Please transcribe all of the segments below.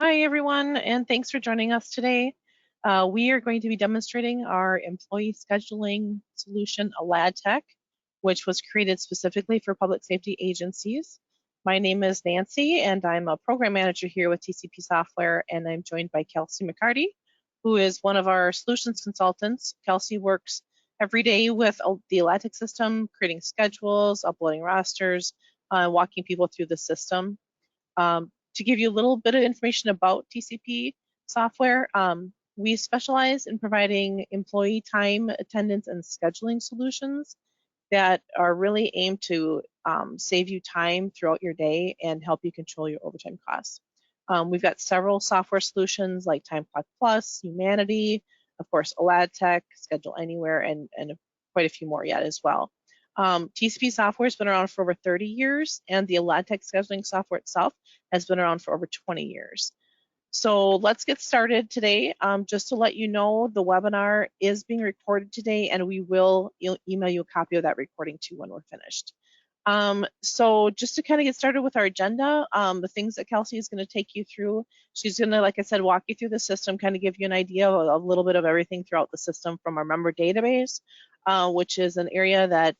Hi, everyone, and thanks for joining us today. We are going to be demonstrating our employee scheduling solution, Aladtec, which was created specifically for public safety agencies. My name is Nancy, and I'm a program manager here with TCP Software, and I'm joined by Kelsey McCarty, who is one of our solutions consultants. Kelsey works every day with the Aladtec system, creating schedules, uploading rosters, walking people through the system. To give you a little bit of information about TCP software, we specialize in providing employee time, attendance, and scheduling solutions that are really aimed to save you time throughout your day and help you control your overtime costs. We've got several software solutions like Time Clock Plus, Humanity, of course, Aladtec, Schedule Anywhere, and quite a few more yet as well. TCP software has been around for over 30 years, and the Aladtec scheduling software itself has been around for over 20 years. So let's get started today. Just to let you know, the webinar is being recorded today, and we will email you a copy of that recording too when we're finished. So just to kind of get started with our agenda, the things that Kelsey is going to take you through, she's going to, like I said, walk you through the system, kind of give you an idea of a little bit of everything throughout the system from our member database, which is an area that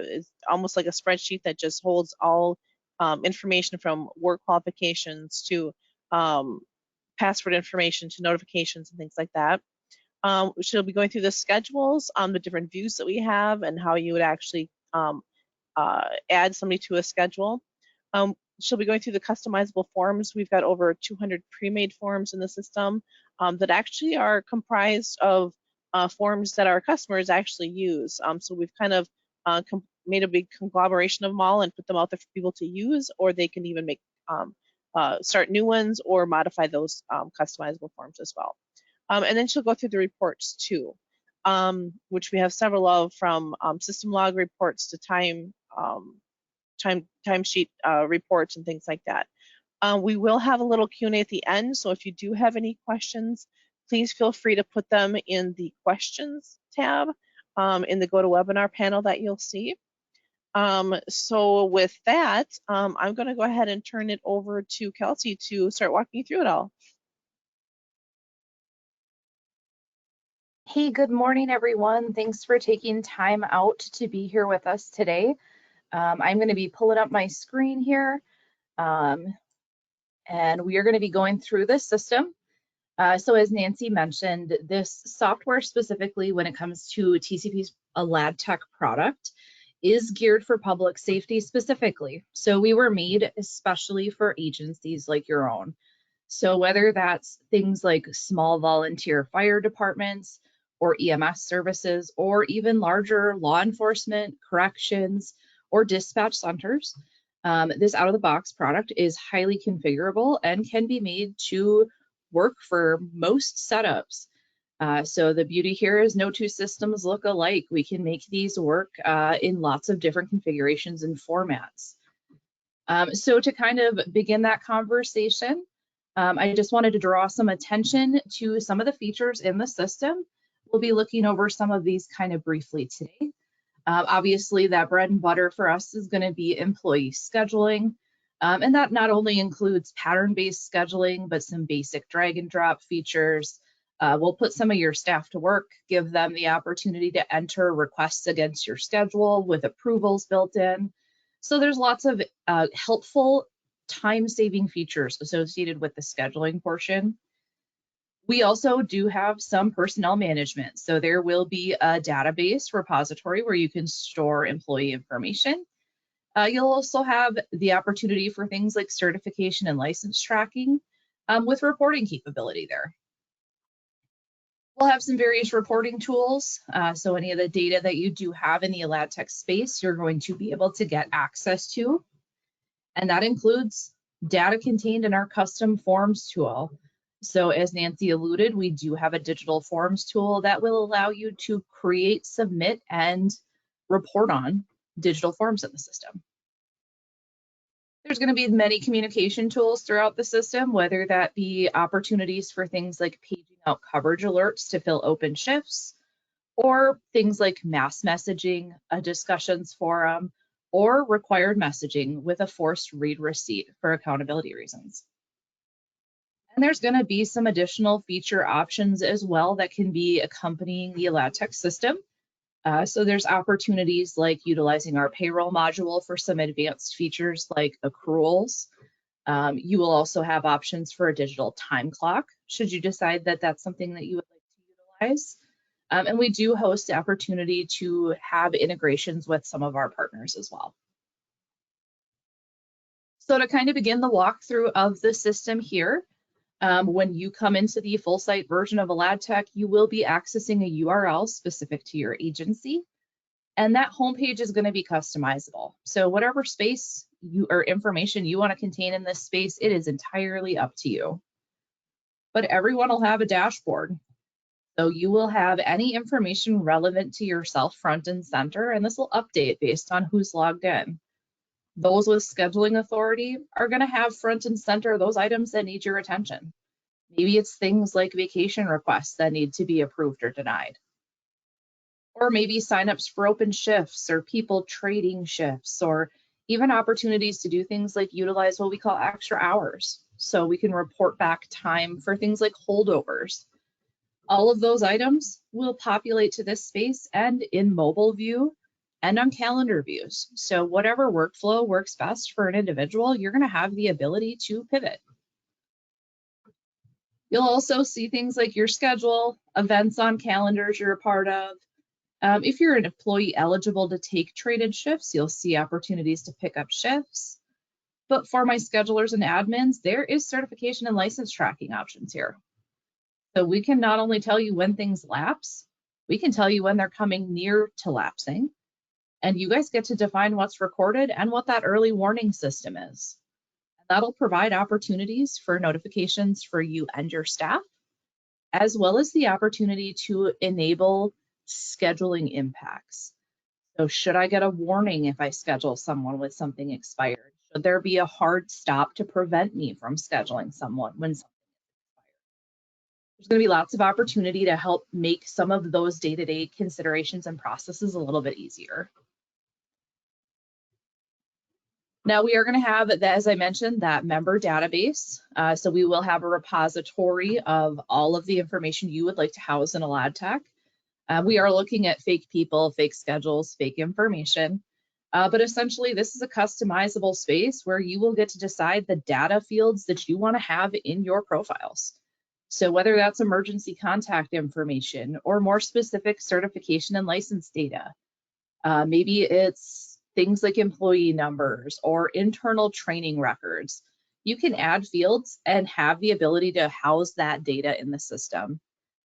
is almost like a spreadsheet that just holds all information from work qualifications to password information to notifications and things like that. She'll be going through the schedules, the different views that we have, and how you would actually add somebody to a schedule. She'll be going through the customizable forms. We've got over 200 pre-made forms in the system that actually are comprised of forms that our customers actually use. So we've kind of made a big conglomeration of them all and put them out there for people to use, or they can even make start new ones or modify those customizable forms as well. And then she'll go through the reports too, which we have several of, from system log reports to timesheet reports and things like that. We will have a little Q&A at the end, so if you do have any questions, please feel free to put them in the questions tab in the GoToWebinar panel that you'll see. So with that, I'm going to go ahead and turn it over to Kelsey to start walking you through it all. Hey, good morning, everyone. Thanks for taking time out to be here with us today. I'm going to be pulling up my screen here, and we are going to be going through this system. So as Nancy mentioned, this software specifically, when it comes to TCP's Aladtec product, is geared for public safety specifically. So we were made especially for agencies like your own. So whether that's things like small volunteer fire departments or EMS services, or even larger law enforcement, corrections, or dispatch centers, this out-of-the-box product is highly configurable and can be made to work for most setups. So the beauty here is no two systems look alike. We can make these work in lots of different configurations and formats. So to kind of begin that conversation, I just wanted to draw some attention to some of the features in the system. We'll be looking over some of these kind of briefly today. Obviously, that bread and butter for us is going to be employee scheduling. And that not only includes pattern-based scheduling, but some basic drag and drop features. We'll put some of your staff to work, give them the opportunity to enter requests against your schedule with approvals built in. So there's lots of helpful time-saving features associated with the scheduling portion. We also do have some personnel management. So there will be a database repository where you can store employee information. You'll also have the opportunity for things like certification and license tracking with reporting capability there. We'll have some various reporting tools. So any of the data that you do have in the Aladtec space, you're going to be able to get access to. And that includes data contained in our custom forms tool. So as Nancy alluded, we do have a digital forms tool that will allow you to create, submit, and report on digital forms in the system. There's going to be many communication tools throughout the system, whether that be opportunities for things like paging out coverage alerts to fill open shifts, or things like mass messaging, a discussions forum, or required messaging with a forced read receipt for accountability reasons. And there's going to be some additional feature options as well that can be accompanying the Aladtec system. So there's opportunities like utilizing our payroll module for some advanced features like accruals. You will also have options for a digital time clock, should you decide that that's something that you would like to utilize. And we do host the opportunity to have integrations with some of our partners as well. So to kind of begin the walkthrough of the system here, when you come into the full site version of Aladtec, you will be accessing a URL specific to your agency. And that homepage is going to be customizable. So whatever space or information you want to contain in this space, it is entirely up to you. But everyone will have a dashboard. So you will have any information relevant to yourself front and center, and this will update based on who's logged in. Those with scheduling authority are going to have front and center those items that need your attention. Maybe it's things like vacation requests that need to be approved or denied. Or maybe signups for open shifts or people trading shifts, or even opportunities to do things like utilize what we call extra hours. So we can report back time for things like holdovers. All of those items will populate to this space and in mobile view and on calendar views. So whatever workflow works best for an individual, you're going to have the ability to pivot. You'll also see things like your schedule, events on calendars you're a part of. If you're an employee eligible to take traded shifts, you'll see opportunities to pick up shifts. But for my schedulers and admins, there is certification and license tracking options here. So we can not only tell you when things lapse, we can tell you when they're coming near to lapsing. And you guys get to define what's recorded and what that early warning system is. That'll provide opportunities for notifications for you and your staff, as well as the opportunity to enable scheduling impacts. So should I get a warning if I schedule someone with something expired? Should there be a hard stop to prevent me from scheduling someone when something is expired? There's going to be lots of opportunity to help make some of those day-to-day considerations and processes a little bit easier. Now we are going to have, as I mentioned, that member database. So we will have a repository of all of the information you would like to house in Aladtec. We are looking at fake people, fake schedules, fake information. But essentially, this is a customizable space where you will get to decide the data fields that you want to have in your profiles. So whether that's emergency contact information or more specific certification and license data, maybe it's things like employee numbers or internal training records. You can add fields and have the ability to house that data in the system.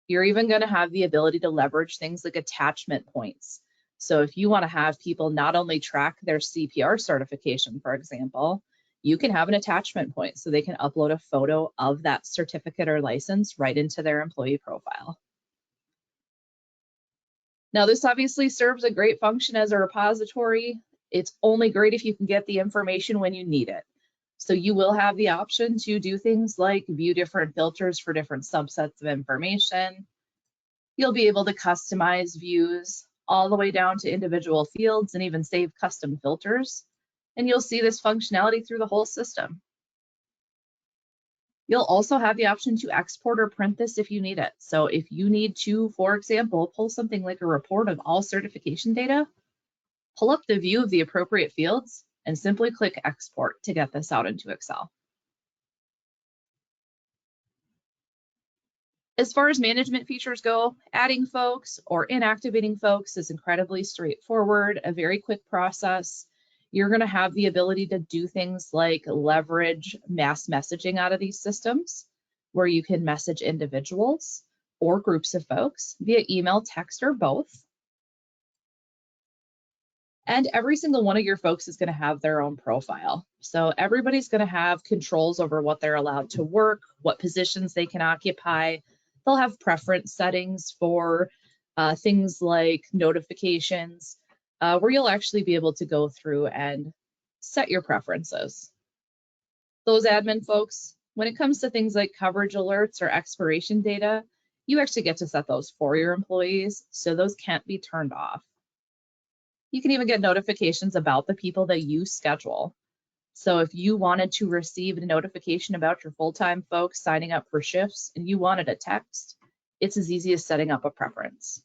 You're even going to have the ability to leverage things like attachment points. So if you want to have people not only track their CPR certification, for example, you can have an attachment point so they can upload a photo of that certificate or license right into their employee profile. Now, this obviously serves a great function as a repository. It's only great if you can get the information when you need it. So you will have the option to do things like view different filters for different subsets of information. You'll be able to customize views all the way down to individual fields and even save custom filters. And you'll see this functionality through the whole system. You'll also have the option to export or print this if you need it. So if you need to, for example, pull something like a report of all certification data, pull up the view of the appropriate fields and simply click export to get this out into Excel. As far as management features go, adding folks or inactivating folks is incredibly straightforward, a very quick process. You're going to have the ability to do things like leverage mass messaging out of these systems, where you can message individuals or groups of folks via email, text, or both. And every single one of your folks is going to have their own profile. So everybody's going to have controls over what they're allowed to work, what positions they can occupy. They'll have preference settings for things like notifications, where you'll actually be able to go through and set your preferences. Those admin folks, when it comes to things like coverage alerts or expiration data, you actually get to set those for your employees, so those can't be turned off. You can even get notifications about the people that you schedule. So if you wanted to receive a notification about your full-time folks signing up for shifts and you wanted a text, it's as easy as setting up a preference.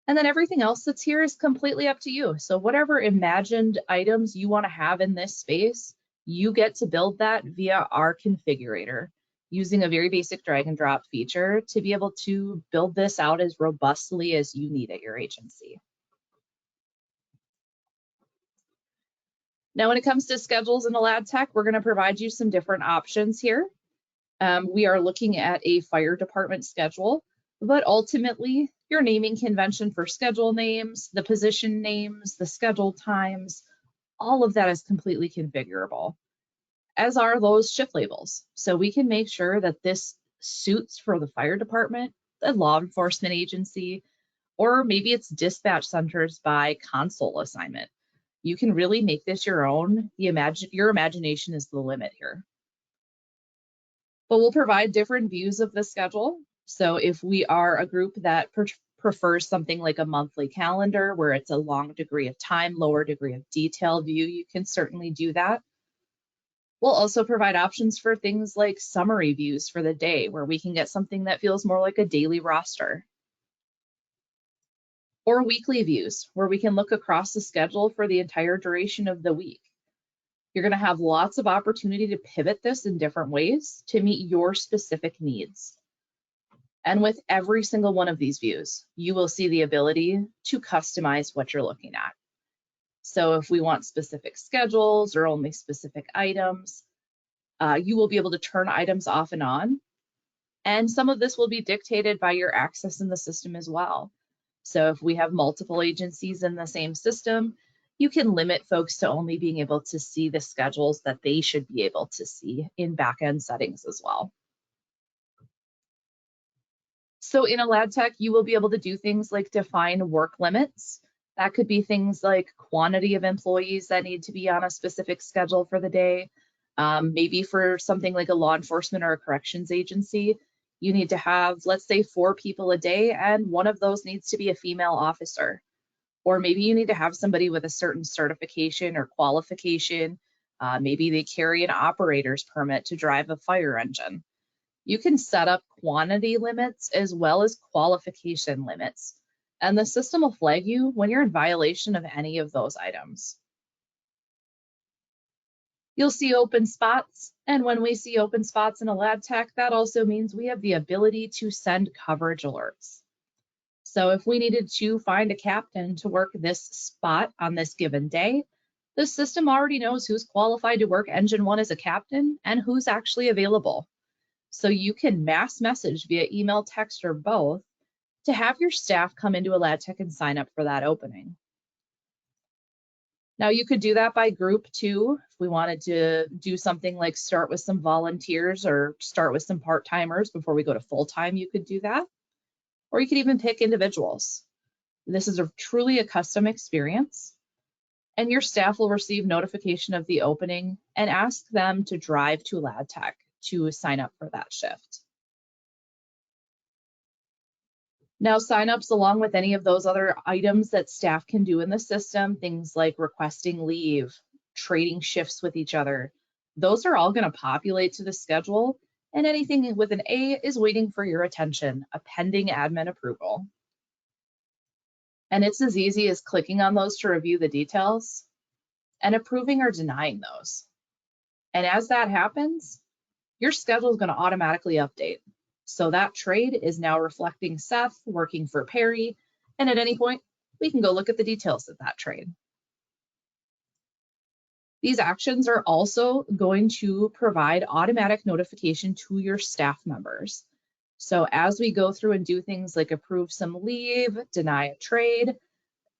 And then everything else that's here is completely up to you. So whatever imagined items you want to have in this space, you get to build that via our configurator using a very basic drag and drop feature to be able to build this out as robustly as you need at your agency. Now, when it comes to schedules in Aladtec, we're going to provide you some different options here. We are looking at a fire department schedule, but ultimately your naming convention for schedule names, the position names, the schedule times, all of that is completely configurable, as are those shift labels. So we can make sure that this suits for the fire department, the law enforcement agency, or maybe it's dispatch centers by console assignment. You can really make this your own. Your imagination is the limit here. But we'll provide different views of the schedule. So if we are a group that prefers something like a monthly calendar where it's a long degree of time, lower degree of detail view, you can certainly do that. We'll also provide options for things like summary views for the day, where we can get something that feels more like a daily roster. Or weekly views, where we can look across the schedule for the entire duration of the week. You're going to have lots of opportunity to pivot this in different ways to meet your specific needs. And with every single one of these views, you will see the ability to customize what you're looking at. So if we want specific schedules or only specific items, you will be able to turn items off and on. And some of this will be dictated by your access in the system as well. So if we have multiple agencies in the same system, you can limit folks to only being able to see the schedules that they should be able to see in back-end settings as well. So in Aladtec, you will be able to do things like define work limits. That could be things like quantity of employees that need to be on a specific schedule for the day. Maybe for something like a law enforcement or a corrections agency, you need to have, let's say, 4 people a day, and one of those needs to be a female officer. Or maybe you need to have somebody with a certain certification or qualification. Maybe they carry an operator's permit to drive a fire engine. You can set up quantity limits as well as qualification limits, and the system will flag you when you're in violation of any of those items. You'll see open spots, and when we see open spots in Aladtec, that also means we have the ability to send coverage alerts. So if we needed to find a captain to work this spot on this given day, the system already knows who's qualified to work Engine 1 as a captain and who's actually available. So you can mass message via email, text, or both to have your staff come into Aladtec and sign up for that opening. Now you could do that by group too. If we wanted to do something like start with some volunteers or start with some part-timers before we go to full-time, you could do that. Or you could even pick individuals. This is truly a custom experience, and your staff will receive notification of the opening and ask them to drive to Aladtec to sign up for that shift. Now, signups along with any of those other items that staff can do in the system, things like requesting leave, trading shifts with each other, those are all going to populate to the schedule, and anything with an A is waiting for your attention, a pending admin approval. And it's as easy as clicking on those to review the details and approving or denying those. And as that happens, your schedule is going to automatically update. So that trade is now reflecting Seth working for Perry, and at any point, we can go look at the details of that trade. These actions are also going to provide automatic notification to your staff members. So as we go through and do things like approve some leave, deny a trade,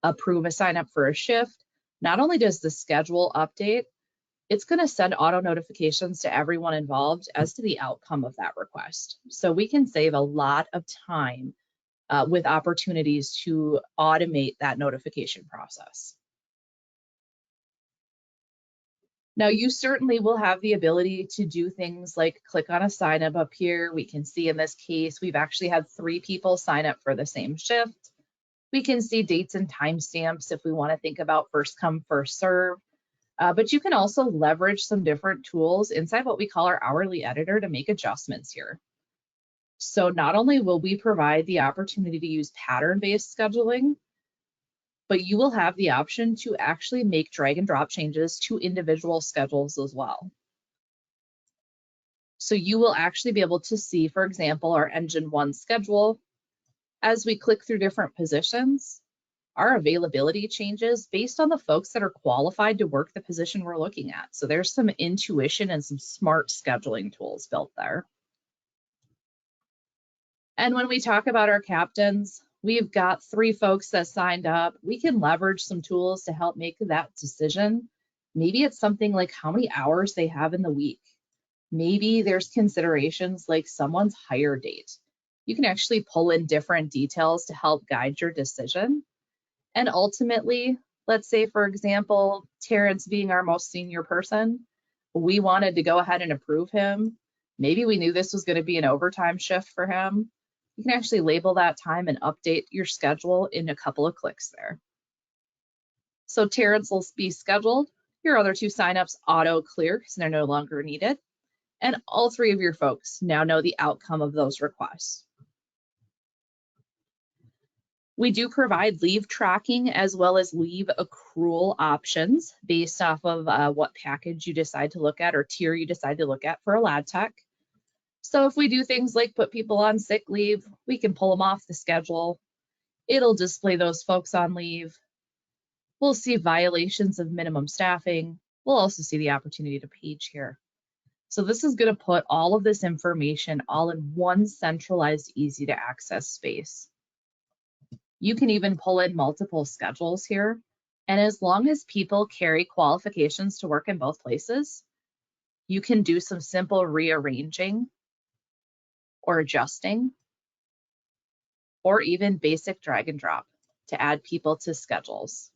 approve a sign up for a shift, not only does the schedule update, it's going to send auto notifications to everyone involved as to the outcome of that request. So we can save a lot of time with opportunities to automate that notification process. Now, you certainly will have the ability to do things like click on a sign up here. We can see in this case, we've actually had 3 people sign up for the same shift. We can see dates and timestamps if we want to think about first come, first serve. But you can also leverage some different tools inside what we call our hourly editor to make adjustments here. So not only will we provide the opportunity to use pattern-based scheduling, but you will have the option to actually make drag and drop changes to individual schedules as well. So you will actually be able to see, for example, our Engine 1 schedule. As we click through different positions, our availability changes based on the folks that are qualified to work the position we're looking at. So there's some intuition and some smart scheduling tools built there. And when we talk about our captains, we've got 3 folks that signed up. We can leverage some tools to help make that decision. Maybe it's something like how many hours they have in the week. Maybe there's considerations like someone's hire date. You can actually pull in different details to help guide your decision. And ultimately, let's say, for example, Terrence being our most senior person, we wanted to go ahead and approve him. Maybe we knew this was going to be an overtime shift for him. You can actually label that time and update your schedule in a couple of clicks there. So Terrence will be scheduled. Your other 2 signups auto clear because they're no longer needed. And all 3 of your folks now know the outcome of those requests. We do provide leave tracking as well as leave accrual options based off of what package you decide to look at or tier you decide to look at for Aladtec. So if we do things like put people on sick leave, we can pull them off the schedule. It'll display those folks on leave. We'll see violations of minimum staffing. We'll also see the opportunity to page here. So this is going to put all of this information all in one centralized, easy to access space. You can even pull in multiple schedules here. And as long as people carry qualifications to work in both places, you can do some simple rearranging or adjusting, or even basic drag and drop to add people to schedules.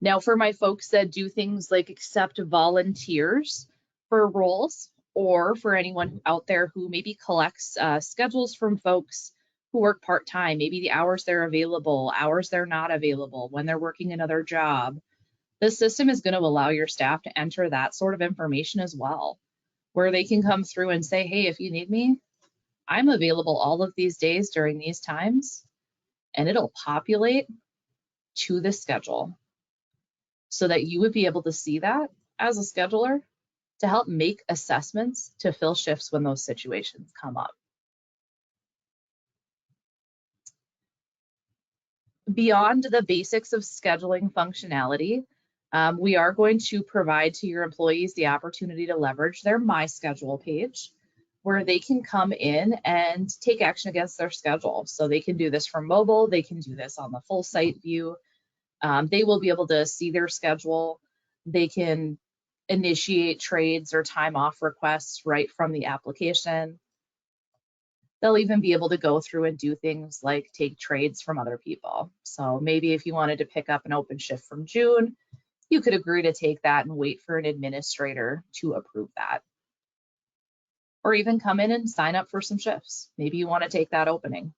Now, for my folks that do things like accept volunteers for roles, or for anyone out there who maybe collects schedules from folks who work part-time, maybe the hours they're available, hours they're not available, when they're working another job, the system is going to allow your staff to enter that sort of information as well, where they can come through and say, hey, if you need me, I'm available all of these days during these times, and it'll populate to the schedule so that you would be able to see that as a scheduler to help make assessments to fill shifts when those situations come up. Beyond the basics of scheduling functionality, we are going to provide to your employees the opportunity to leverage their My Schedule page, where they can come in and take action against their schedule. So they can do this from mobile, they can do this on the full site view. They will be able to see their schedule. They can initiate trades or time off requests right from the application. They'll even be able to go through and do things like take trades from other people. So maybe if you wanted to pick up an open shift from June, you could agree to take that and wait for an administrator to approve that. Or even come in and sign up for some shifts. Maybe you want to take that opening.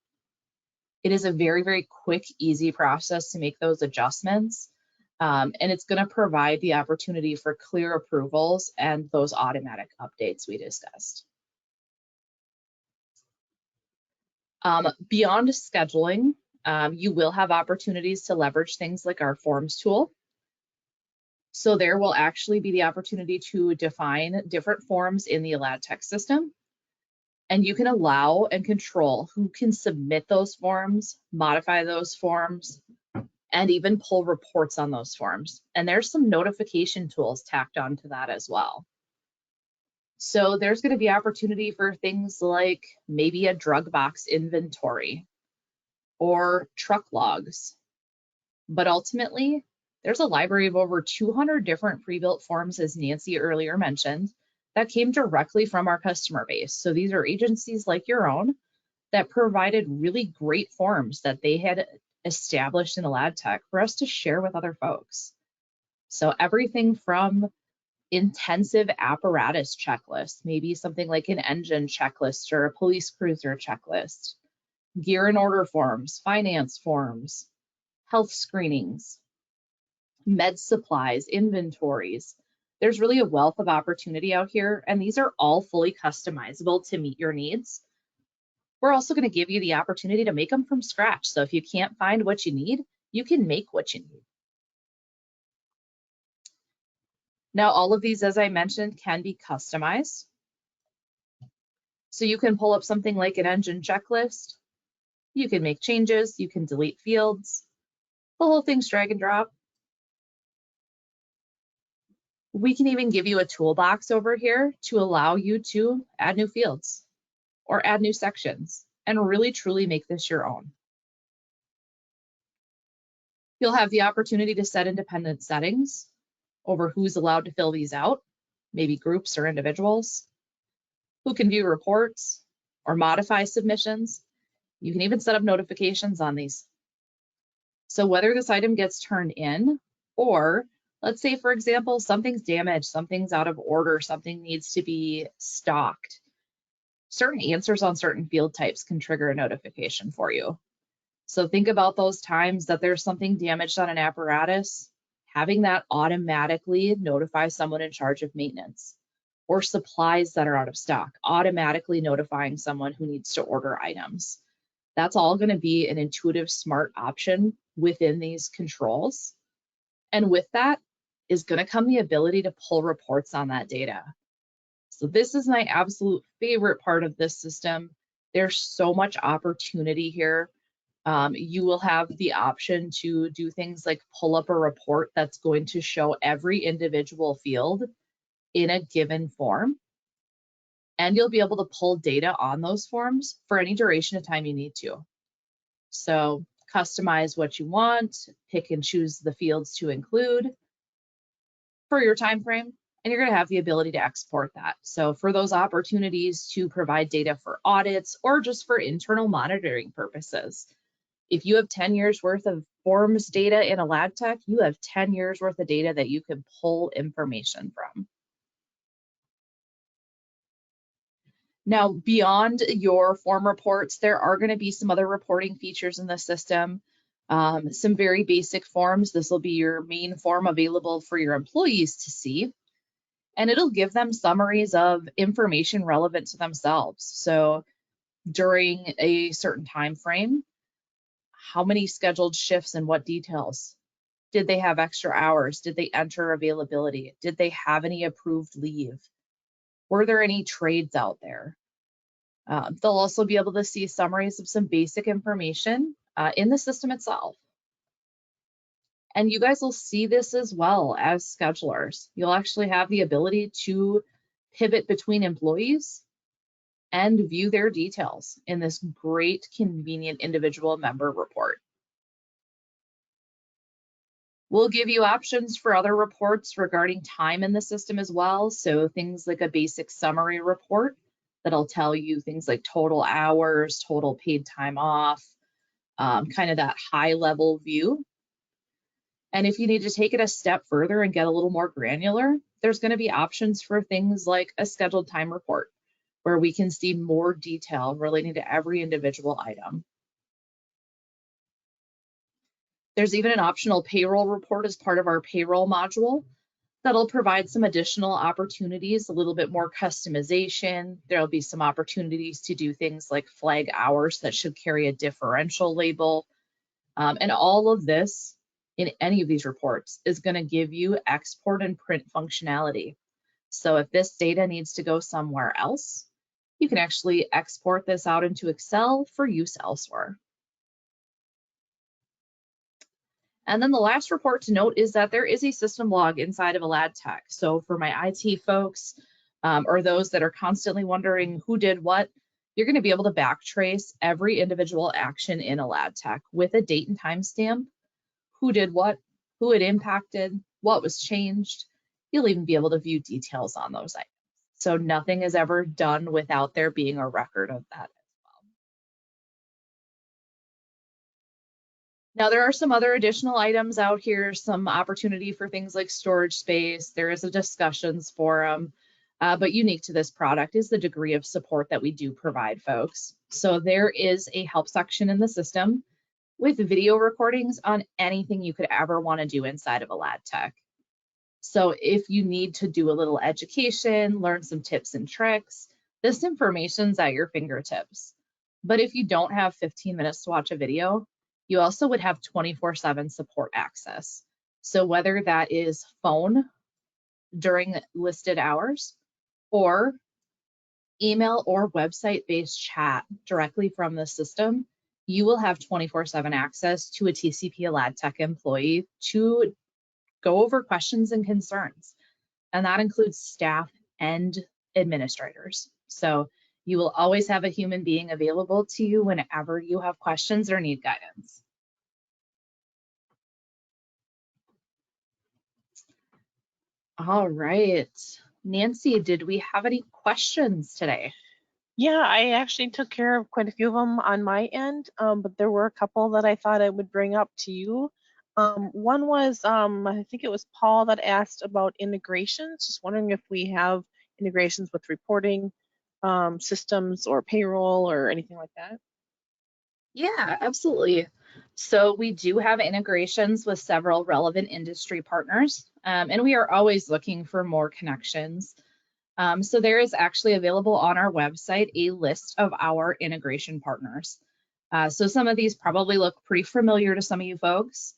It is a very, very quick, easy process to make those adjustments. And it's going to provide the opportunity for clear approvals and those automatic updates we discussed. Beyond scheduling, you will have opportunities to leverage things like our forms tool. So there will actually be the opportunity to define different forms in the Aladtec system. And you can allow and control who can submit those forms, modify those forms, and even pull reports on those forms. And there's some notification tools tacked onto that as well. So there's going to be opportunity for things like maybe a drug box inventory or truck logs. But ultimately, there's a library of over 200 different pre-built forms, as Nancy earlier mentioned, that came directly from our customer base. So these are agencies like your own that provided really great forms that they had established in Aladtec for us to share with other folks. So everything from intensive apparatus checklists, maybe something like an engine checklist or a police cruiser checklist, gear and order forms, finance forms, health screenings, med supplies, inventories. There's really a wealth of opportunity out here, and these are all fully customizable to meet your needs. We're also going to give you the opportunity to make them from scratch. So if you can't find what you need, you can make what you need. Now, all of these, as I mentioned, can be customized. So you can pull up something like an engine checklist. You can make changes. You can delete fields. The whole thing's drag and drop. We can even give you a toolbox over here to allow you to add new fields or add new sections and really truly make this your own. You'll have the opportunity to set independent settings over who's allowed to fill these out, maybe groups or individuals, who can view reports or modify submissions. You can even set up notifications on these. So whether this item gets turned in, or let's say, for example, something's damaged, something's out of order, something needs to be stocked, certain answers on certain field types can trigger a notification for you. So think about those times that there's something damaged on an apparatus, having that automatically notify someone in charge of maintenance, or supplies that are out of stock, automatically notifying someone who needs to order items. That's all going to be an intuitive, smart option within these controls. And with that is going to come the ability to pull reports on that data. So this is my absolute favorite part of this system. There's so much opportunity here. You will have the option to do things like pull up a report that's going to show every individual field in a given form. And you'll be able to pull data on those forms for any duration of time you need to. So customize what you want, pick and choose the fields to include for your time frame, and you're going to have the ability to export that. So for those opportunities to provide data for audits or just for internal monitoring purposes, if you have 10 years worth of forms data in Aladtec, you have 10 years worth of data that you can pull information from. Now, beyond your form reports, there are going to be some other reporting features in the system. Some very basic forms. This will be your main form available for your employees to see. And it'll give them summaries of information relevant to themselves. So during a certain time frame, how many scheduled shifts and what details? Did they have extra hours? Did they enter availability? Did they have any approved leave? Were there any trades out there? They'll also be able to see summaries of some basic information in the system itself. And you guys will see this as well as schedulers. You'll actually have the ability to pivot between employees and view their details in this great, convenient individual member report. We'll give you options for other reports regarding time in the system as well. So things like a basic summary report that'll tell you things like total hours, total paid time off, kind of that high level view. And if you need to take it a step further and get a little more granular, there's going to be options for things like a scheduled time report, where we can see more detail relating to every individual item. There's even an optional payroll report as part of our payroll module that'll provide some additional opportunities, a little bit more customization. There'll be some opportunities to do things like flag hours that should carry a differential label. And all of this in any of these reports is going to give you export and print functionality. So if this data needs to go somewhere else, you can actually export this out into Excel for use elsewhere. And then the last report to note is that there is a system log inside of Aladtec. So for my IT folks or those that are constantly wondering who did what, you're going to be able to backtrace every individual action in Aladtec with a date and time stamp, who did what, who it impacted, what was changed. You'll even be able to view details on those items. So nothing is ever done without there being a record of that. Now, there are some other additional items out here, some opportunity for things like storage space. There is a discussions forum, but unique to this product is the degree of support that we do provide folks. So there is a help section in the system. with video recordings on anything you could ever want to do inside of Aladtec. So if you need to do a little education, learn some tips and tricks, this information's at your fingertips. But if you don't have 15 minutes to watch a video, you also would have 24/7 support access. So whether that is phone during listed hours or email or website-based chat directly from the system, you will have 24/7 access to a TCP Aladtec employee to go over questions and concerns. And that includes staff and administrators. So you will always have a human being available to you whenever you have questions or need guidance. All right. Nancy, did we have any questions today? Yeah, I actually took care of quite a few of them on my end, but there were a couple that I thought I would bring up to you. One was, I think it was Paul that asked about integrations, just wondering if we have integrations with reporting systems or payroll or anything like that. Yeah, absolutely. So we do have integrations with several relevant industry partners, and we are always looking for more connections. So there is actually available on our website a list of our integration partners. So some of these probably look pretty familiar to some of you folks.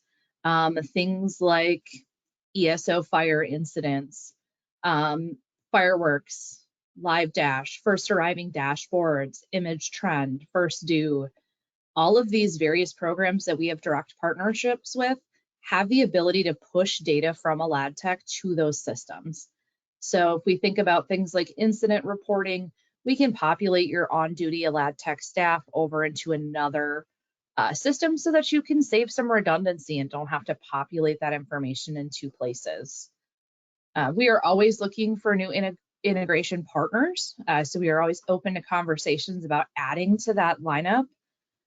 Things like ESO fire incidents, fireworks, live dash, first arriving dashboards, image trend, first due. All of these various programs that we have direct partnerships with have the ability to push data from Aladtec to those systems. So if we think about things like incident reporting, we can populate your on-duty Aladtec staff over into another system so that you can save some redundancy and don't have to populate that information in two places. We are always looking for new integration partners, so we are always open to conversations about adding to that lineup.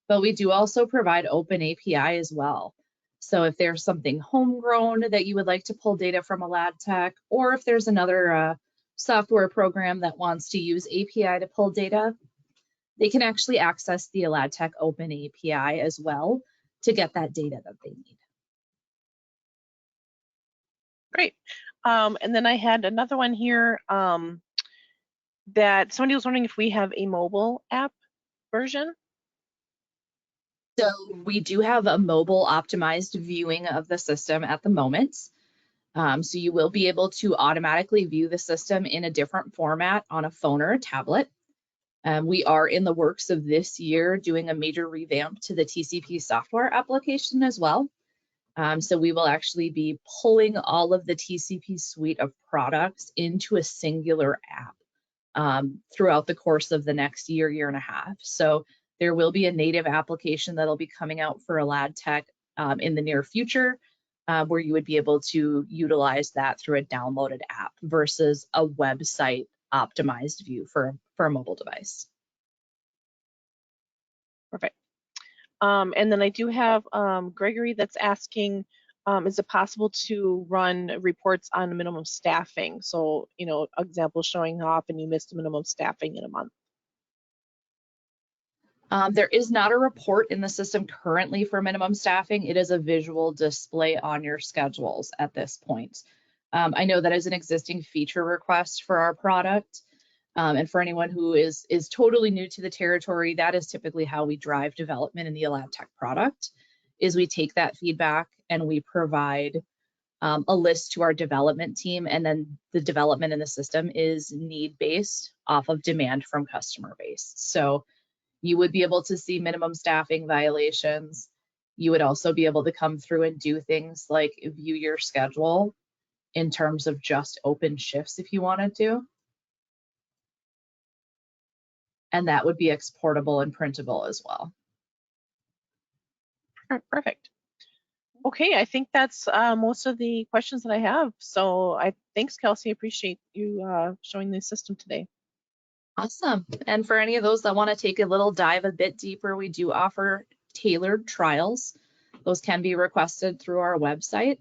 But we do also provide open API as well. So if there's something homegrown that you would like to pull data from Aladtec, or if there's another software program that wants to use API to pull data, they can actually access the Aladtec open API as well to get that data that they need. Great. And then I had another one here that somebody was wondering if we have a mobile app version. So we do have a mobile optimized viewing of the system at the moment. So you will be able to automatically view the system in a different format on a phone or a tablet. We are in the works of this year doing a major revamp to the TCP software application as well. So we will actually be pulling all of the TCP suite of products into a singular app throughout the course of the next year, year and a half. So there will be a native application that'll be coming out for Aladtec in the near future, where you would be able to utilize that through a downloaded app versus a website optimized view for a mobile device. Perfect. And then I do have Gregory that's asking, is it possible to run reports on minimum staffing? So, you know, example showing how often you missed minimum staffing in a month. There is not a report in the system currently for minimum staffing. It is a visual display on your schedules at this point. I know that is an existing feature request for our product. And for anyone who is totally new to the territory, that is typically how we drive development in the Aladtec product, is we take that feedback and we provide a list to our development team, and then the development in the system is need-based off of demand from customer base. So you would be able to see minimum staffing violations. You would also be able to come through and do things like view your schedule in terms of just open shifts if you wanted to. And that would be exportable and printable as well. Perfect. Okay, I think that's most of the questions that I have. So thanks, Kelsey. I appreciate you showing the system today. Awesome. And for any of those that want to take a little dive a bit deeper, we do offer tailored trials. Those can be requested through our website.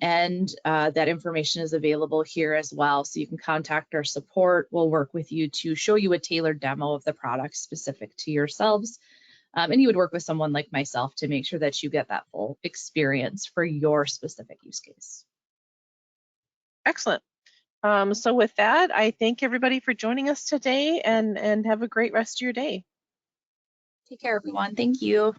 And that information is available here as well. So you can contact our support. We'll work with you to show you a tailored demo of the product specific to yourselves. And you would work with someone like myself to make sure that you get that full experience for your specific use case. Excellent. So with that, I thank everybody for joining us today, and have a great rest of your day. Take care, everyone. Thank you.